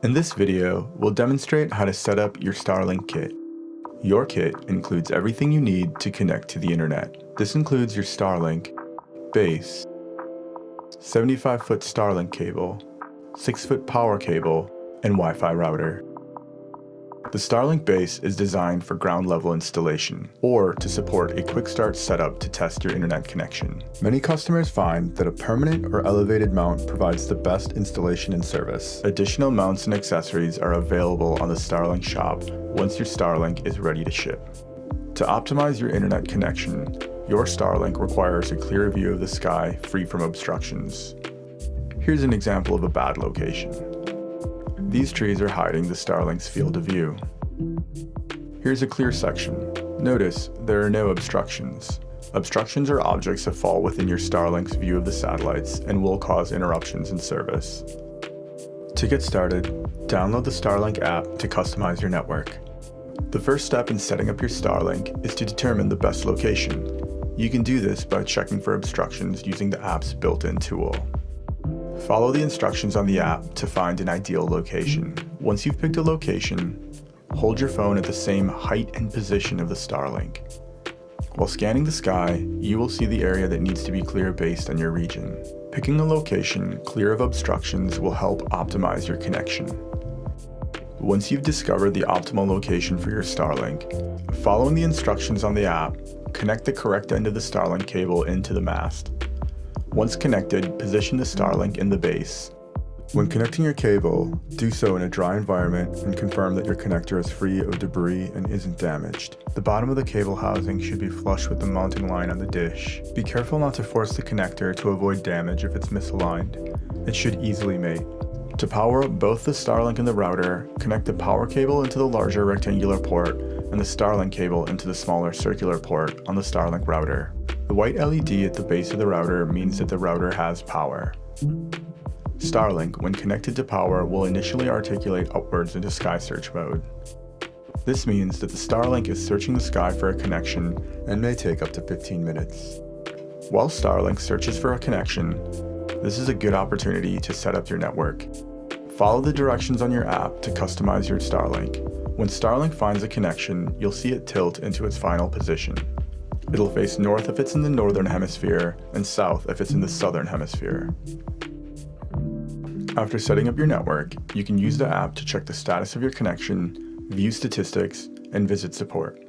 In this video, we'll demonstrate how to set up your Starlink Kit. Your kit includes everything you need to connect to the internet. This includes your Starlink base, 75-foot Starlink cable, 6-foot power cable, and Wi-Fi router. The Starlink base is designed for ground-level installation, or to support a quick start setup to test your internet connection. Many customers find that a permanent or elevated mount provides the best installation and service. Additional mounts and accessories are available on the Starlink shop once your Starlink is ready to ship. To optimize your internet connection, your Starlink requires a clear view of the sky free from obstructions. Here's an example of a bad location. These trees are hiding the Starlink's field of view. Here's a clear section. Notice there are no obstructions. Obstructions are objects that fall within your Starlink's view of the satellites and will cause interruptions in service. To get started, download the Starlink app to customize your network. The first step in setting up your Starlink is to determine the best location. You can do this by checking for obstructions using the app's built-in tool. Follow the instructions on the app to find an ideal location. Once you've picked a location, hold your phone at the same height and position of the Starlink. While scanning the sky, you will see the area that needs to be clear based on your region. Picking a location clear of obstructions will help optimize your connection. Once you've discovered the optimal location for your Starlink, following the instructions on the app, connect the correct end of the Starlink cable into the mast. Once connected, position the Starlink in the base. When connecting your cable, do so in a dry environment and confirm that your connector is free of debris and isn't damaged. The bottom of the cable housing should be flush with the mounting line on the dish. Be careful not to force the connector to avoid damage if it's misaligned. It should easily mate. To power up both the Starlink and the router, connect the power cable into the larger rectangular port and the Starlink cable into the smaller circular port on the Starlink router. The white LED at the base of the router means that the router has power. Starlink, when connected to power, will initially articulate upwards into sky search mode. This means that the Starlink is searching the sky for a connection and may take up to 15 minutes. While Starlink searches for a connection, this is a good opportunity to set up your network. Follow the directions on your app to customize your Starlink. When Starlink finds a connection, you'll see it tilt into its final position. It'll face north if it's in the northern hemisphere and south if it's in the southern hemisphere. After setting up your network, you can use the app to check the status of your connection, view statistics, and visit support.